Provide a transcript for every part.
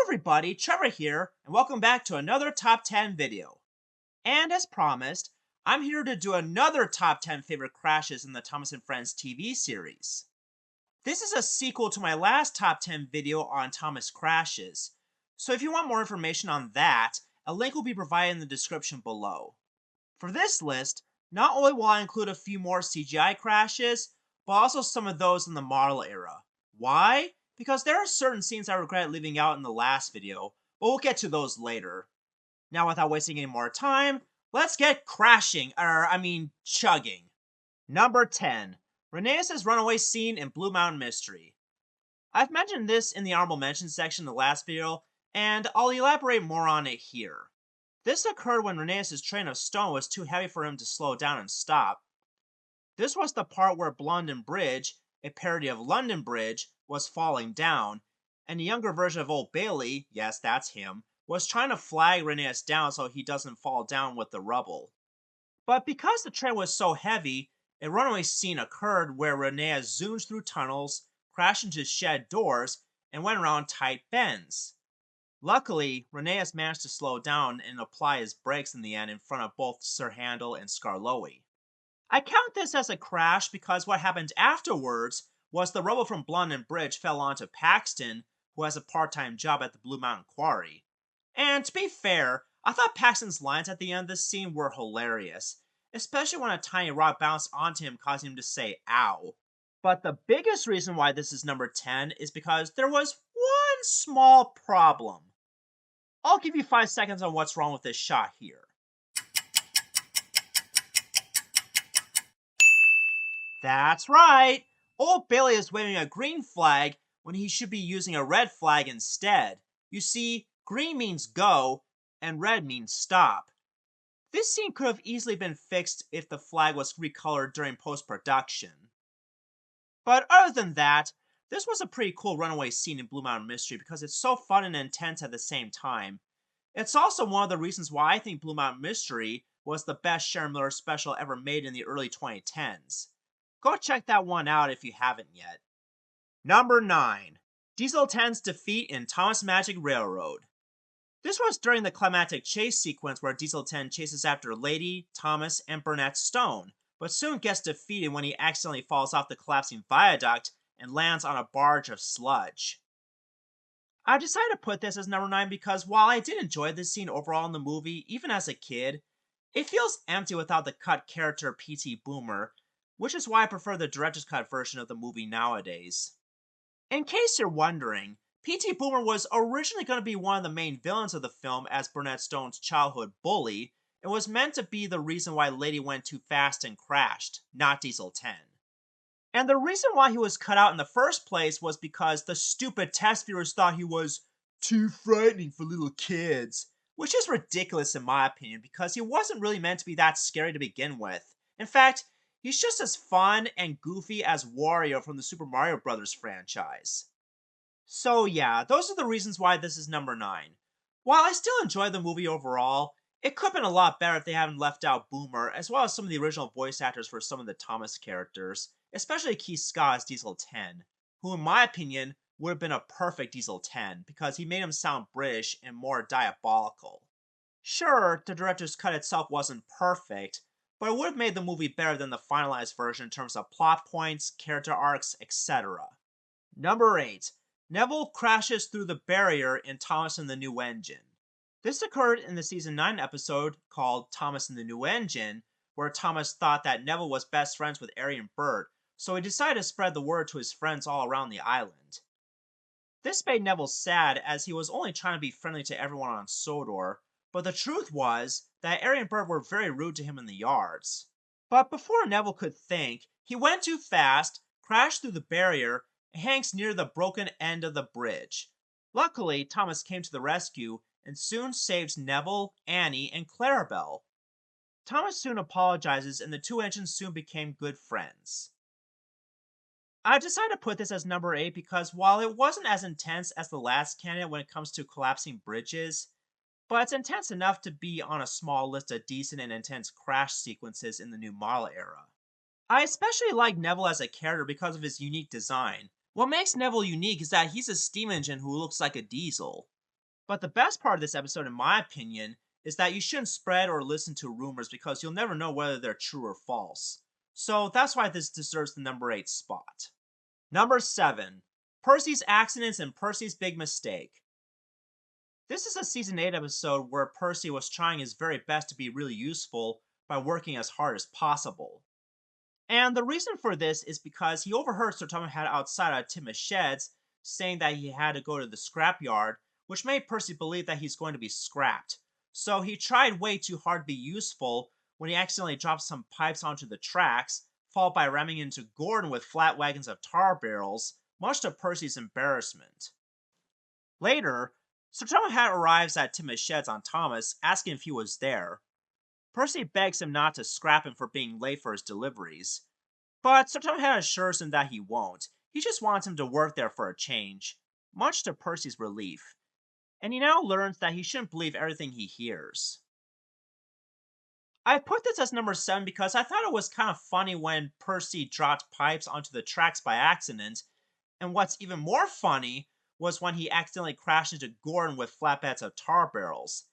everybody, Trevor here, and welcome back to another Top 10 video. And as promised, I'm here to do another Top 10 favorite crashes in the Thomas & Friends TV series. This is a sequel to my last Top 10 video on Thomas Crashes, so if you want more information on that, a link will be provided in the description below. For this list, not only will I include a few more CGI crashes, but also some of those in the model era. Why? Because there are certain scenes I regret leaving out in the last video, but we'll get to those later. Now without wasting any more time, let's get chugging. Number 10. Rheneas' runaway scene in Blue Mountain Mystery. I've mentioned this in the honorable mention section in the last video, and I'll elaborate more on it here. This occurred when Rheneas' train of stone was too heavy for him to slow down and stop. This was the part where Blondin Bridge, a parody of London Bridge, was falling down, and a younger version of Old Bailey, yes that's him, was trying to flag Rheneas down so he doesn't fall down with the rubble. But because the train was so heavy, a runaway scene occurred where Rheneas zoomed through tunnels, crashed into shed doors, and went around tight bends. Luckily, Rheneas managed to slow down and apply his brakes in the end in front of both Sir Handel and Skarloey. I count this as a crash because what happened afterwards was the rubble from Blondin Bridge fell onto Paxton, who has a part-time job at the Blue Mountain Quarry. And to be fair, I thought Paxton's lines at the end of this scene were hilarious, especially when a tiny rock bounced onto him causing him to say ow. But the biggest reason why this is number 10 is because there was one small problem. I'll give you 5 seconds on what's wrong with this shot here. That's right! Old Bailey is waving a green flag when he should be using a red flag instead. You see, green means go, and red means stop. This scene could have easily been fixed if the flag was recolored during post-production. But other than that, this was a pretty cool runaway scene in Blue Mountain Mystery because it's so fun and intense at the same time. It's also one of the reasons why I think Blue Mountain Mystery was the best Sharon Miller special ever made in the early 2010s. Go check that one out if you haven't yet. Number 9. Diesel 10's defeat in Thomas Magic Railroad. This was during the climactic chase sequence where Diesel 10 chases after Lady, Thomas, and Burnett Stone, but soon gets defeated when he accidentally falls off the collapsing viaduct and lands on a barge of sludge. I decided to put this as number 9 because while I did enjoy this scene overall in the movie, even as a kid, it feels empty without the cut character P.T. Boomer, which is why I prefer the director's cut version of the movie nowadays. In case you're wondering, P.T. Boomer was originally going to be one of the main villains of the film as Burnett Stone's childhood bully, and was meant to be the reason why Lady went too fast and crashed, not Diesel 10. And the reason why he was cut out in the first place was because the stupid test viewers thought he was too frightening for little kids, which is ridiculous in my opinion because he wasn't really meant to be that scary to begin with. In fact, he's just as fun and goofy as Wario from the Super Mario Bros. Franchise. So yeah, those are the reasons why this is number 9. While I still enjoy the movie overall, it could have been a lot better if they hadn't left out Boomer, as well as some of the original voice actors for some of the Thomas characters, especially Keith Scott as Diesel 10, who in my opinion would have been a perfect Diesel 10 because he made him sound British and more diabolical. Sure, the director's cut itself wasn't perfect, but it would have made the movie better than the finalized version in terms of plot points, character arcs, etc. Number 8. Neville crashes through the barrier in Thomas and the New Engine. This occurred in the season 9 episode called Thomas and the New Engine, where Thomas thought that Neville was best friends with Arian Bird, so he decided to spread the word to his friends all around the island. This made Neville sad as he was only trying to be friendly to everyone on Sodor, but the truth was that Arian Bird were very rude to him in the yards. But before Neville could think, he went too fast, crashed through the barrier, and hangs near the broken end of the bridge. Luckily, Thomas came to the rescue and soon saved Neville, Annie, and Clarabelle. Thomas soon apologizes and the two engines soon became good friends. I decided to put this as number 8 because while it wasn't as intense as the last candidate when it comes to collapsing bridges, but it's intense enough to be on a small list of decent and intense crash sequences in the new model era. I especially like Neville as a character because of his unique design. What makes Neville unique is that he's a steam engine who looks like a diesel. But the best part of this episode, in my opinion, is that you shouldn't spread or listen to rumors because you'll never know whether they're true or false. So that's why this deserves the number 8 spot. Number 7. Percys Accidents and Percy's Big Mistake. This is a season 8 episode where Percy was trying his very best to be really useful by working as hard as possible. And the reason for this is because he overheard Sir Thomas had outside of Tim's sheds saying that he had to go to the scrapyard, which made Percy believe that he's going to be scrapped. So he tried way too hard to be useful when he accidentally dropped some pipes onto the tracks, followed by ramming into Gordon with flat wagons of tar barrels, much to Percy's embarrassment. Later, Sir Thomas Hat arrives at Tim's sheds on Thomas, asking if he was there. Percy begs him not to scrap him for being late for his deliveries, but Sir Thomas Hat assures him that he won't. He just wants him to work there for a change, much to Percy's relief, and he now learns that he shouldn't believe everything he hears. I put this as number 7 because I thought it was kind of funny when Percy dropped pipes onto the tracks by accident, and what's even more funny was when he accidentally crashed into Gordon with flatbeds of tar barrels.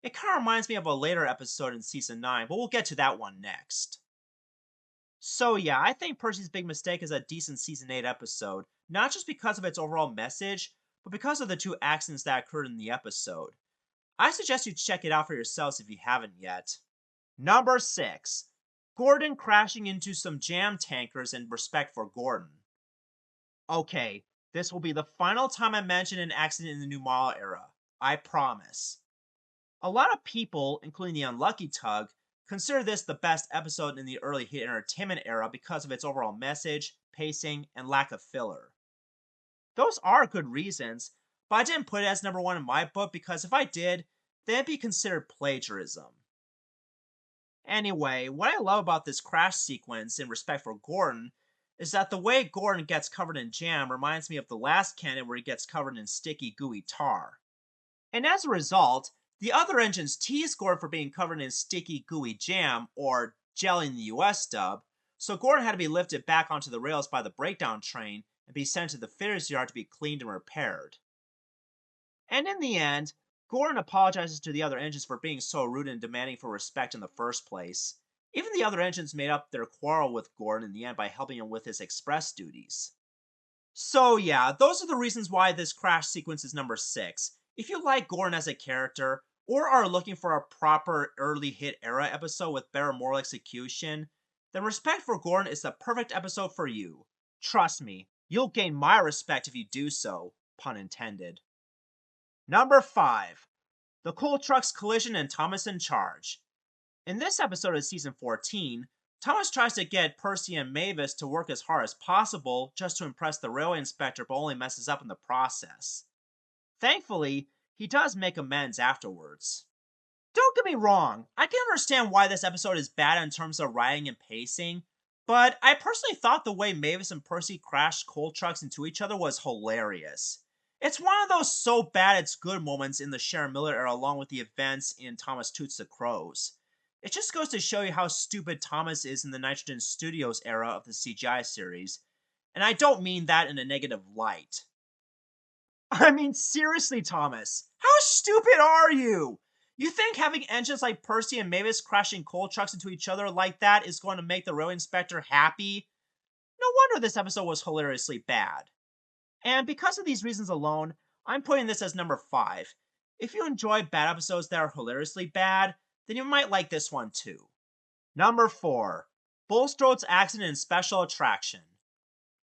It kind of reminds me of a later episode in season 9, but we'll get to that one next. So yeah, I think Percy's Big Mistake is a decent season 8 episode, not just because of its overall message, but because of the 2 accidents that occurred in the episode. I suggest you check it out for yourselves if you haven't yet. Number 6. Gordon crashing into some jam tankers in respect for Gordon. Okay, this will be the final time I mention an accident in the New Model era. I promise. A lot of people, including the Unlucky Tug, consider this the best episode in the early hit entertainment era because of its overall message, pacing, and lack of filler. Those are good reasons, but I didn't put it as number 1 in my book because if I did, then it'd be considered plagiarism. Anyway, what I love about this crash sequence in respect for Gordon is that the way Gordon gets covered in jam reminds me of the last cannon where he gets covered in sticky, gooey tar. And as a result, the other engines tease Gordon for being covered in sticky, gooey jam, or jelly in the US dub, so Gordon had to be lifted back onto the rails by the breakdown train and be sent to the fitters yard to be cleaned and repaired. And in the end, Gordon apologizes to the other engines for being so rude and demanding for respect in the first place. Even the other engines made up their quarrel with Gordon in the end by helping him with his express duties. So yeah, those are the reasons why this crash sequence is number 6. If you like Gordon as a character, or are looking for a proper early hit era episode with better moral execution, then Respect for Gordon is the perfect episode for you. Trust me, you'll gain my respect if you do so, pun intended. Number 5. The Coal Truck's Collision and Thomas in Charge. In this episode of season 14, Thomas tries to get Percy and Mavis to work as hard as possible just to impress the railway inspector, but only messes up in the process. Thankfully, he does make amends afterwards. Don't get me wrong, I can understand why this episode is bad in terms of writing and pacing, but I personally thought the way Mavis and Percy crashed coal trucks into each other was hilarious. It's one of those so bad it's good moments in the Sharon Miller era along with the events in Thomas Toots the Crows. It just goes to show you how stupid Thomas is in the Nitrogen Studios era of the CGI series, and I don't mean that in a negative light. I mean, seriously, Thomas, how stupid are you? You think having engines like Percy and Mavis crashing coal trucks into each other like that is going to make the railway inspector happy? No wonder this episode was hilariously bad. And because of these reasons alone, I'm putting this as number 5. If you enjoy bad episodes that are hilariously bad, then you might like this one too. Number 4. Bolstros Accident and Special Attraction.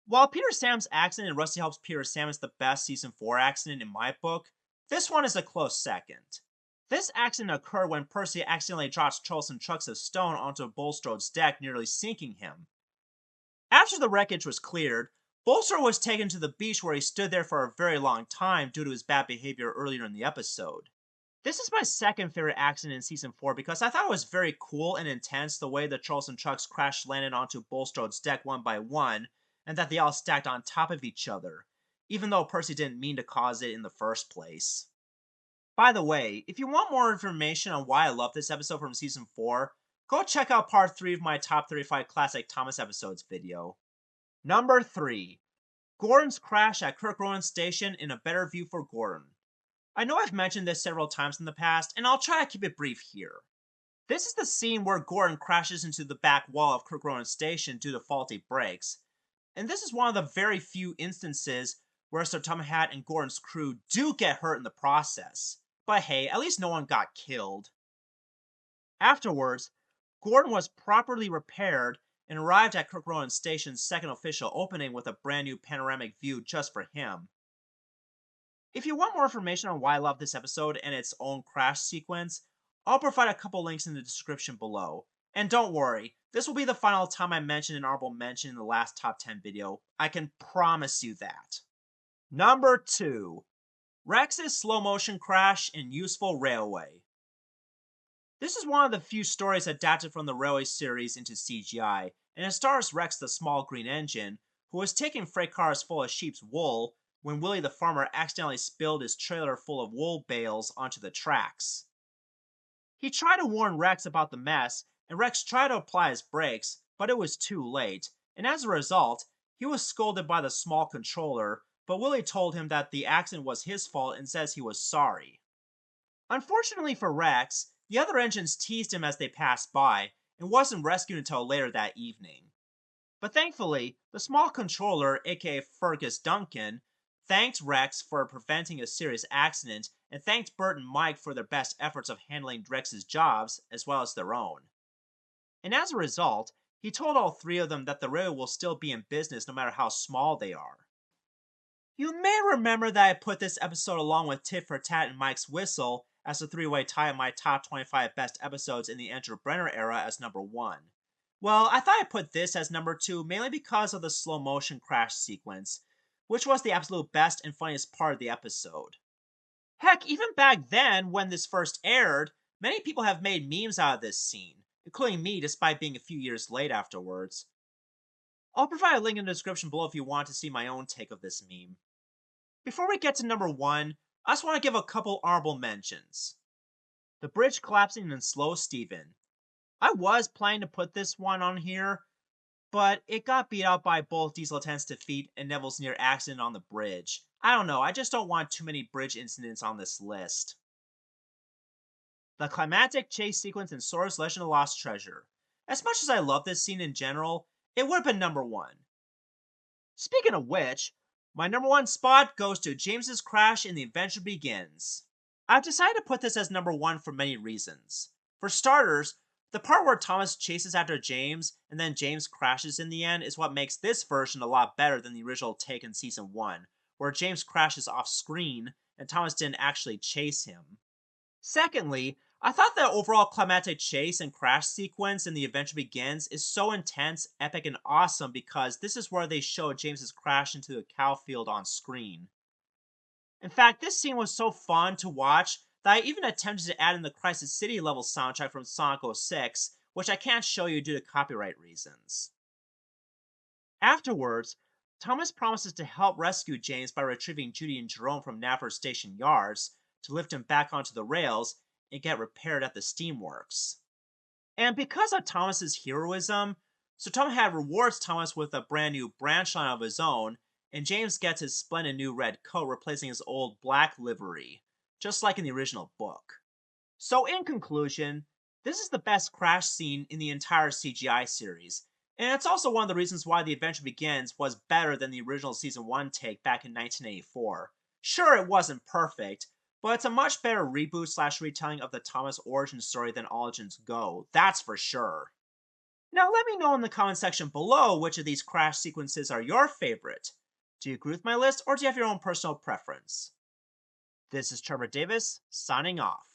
While Peter Sam's accident in Rusty Helps Peter Sam is the best season 4 accident in my book, this one is a close second. This accident occurred when Percy accidentally dropped Charleston trucks of stone onto Bolstro's deck, nearly sinking him. After the wreckage was cleared, Bolstro was taken to the beach where he stood there for a very long time due to his bad behavior earlier in the episode. This is my second favorite accident in season 4 because I thought it was very cool and intense the way the Charleston trucks crash landed onto Bolstro's deck one by one, and that they all stacked on top of each other, even though Percy didn't mean to cause it in the first place. By the way, if you want more information on why I love this episode from season 4, go check out part 3 of my top 35 classic Thomas episodes video. Number 3. Gordon's crash at Kirk Rowan Station in A Better View for Gordon. I know I've mentioned this several times in the past, and I'll try to keep it brief here. This is the scene where Gordon crashes into the back wall of Kirkronan Station due to faulty brakes. And this is one of the very few instances where Sir Tom Hat and Gordon's crew do get hurt in the process. But hey, at least no one got killed. Afterwards, Gordon was properly repaired and arrived at Kirkronan Station's second official opening with a brand new panoramic view just for him. If you want more information on why I love this episode and its own crash sequence, I'll provide a couple links in the description below. And don't worry, this will be the final time I mention an honorable mention in the last top 10 video. I can promise you that. Number 2. Rex's slow motion crash in Useful Railway. This is one of the few stories adapted from the Railway series into CGI, and it stars Rex the small green engine, who was taking freight cars full of sheep's wool when Willie the farmer accidentally spilled his trailer full of wool bales onto the tracks. He tried to warn Rex about the mess, and Rex tried to apply his brakes, but it was too late, and as a result, he was scolded by the small controller, but Willie told him that the accident was his fault and says he was sorry. Unfortunately for Rex, the other engines teased him as they passed by, and wasn't rescued until later that evening. But thankfully, the small controller, aka Fergus Duncan, thanked Rex for preventing a serious accident, and thanked Bert and Mike for their best efforts of handling Rex's jobs, as well as their own. And as a result, he told all three of them that the railway will still be in business no matter how small they are. You may remember that I put this episode along with Tit for Tat and Mike's Whistle as a three-way tie of my top 25 best episodes in the Andrew Brenner era as number 1. Well, I thought I'd put this as number 2 mainly because of the slow motion crash sequence, which was the absolute best and funniest part of the episode. Heck, even back then, when this first aired, many people have made memes out of this scene, including me despite being a few years late afterwards. I'll provide a link in the description below if you want to see my own take of this meme. Before we get to number 1, I just want to give a couple honorable mentions. The bridge collapsing in Slow Steven. I was planning to put this one on here, but it got beat out by both Diesel Lieutenant's defeat and Neville's near accident on the bridge. I don't know, I just don't want too many bridge incidents on this list. The climactic chase sequence in Sora's Legend of Lost Treasure. As much as I love this scene in general, it would have been number 1. Speaking of which, my number 1 spot goes to James's crash in The Adventure Begins. I've decided to put this as number 1 for many reasons. For starters, the part where Thomas chases after James and then James crashes in the end is what makes this version a lot better than the original take in season 1, where James crashes off screen and Thomas didn't actually chase him. Secondly, I thought the overall climactic chase and crash sequence in The Adventure Begins is so intense, epic, and awesome because this is where they show James's crash into a cow field on screen. In fact, this scene was so fun to watch that I even attempted to add in the Crisis City level soundtrack from Sonic 06, which I can't show you due to copyright reasons. Afterwards, Thomas promises to help rescue James by retrieving Judy and Jerome from Navarre Station yards to lift him back onto the rails and get repaired at the steamworks. And because of Thomas's heroism, Sir Tom Hat rewards Thomas with a brand new branch line of his own, and James gets his splendid new red coat replacing his old black livery, just like in the original book. So in conclusion, this is the best crash scene in the entire CGI series, and it's also one of the reasons why The Adventure Begins was better than the original Season 1 take back in 1984. Sure, it wasn't perfect, but it's a much better reboot/retelling of the Thomas origin story than Origins Go, that's for sure. Now let me know in the comment section below which of these crash sequences are your favorite. Do you agree with my list, or do you have your own personal preference? This is Trevor Davis, signing off.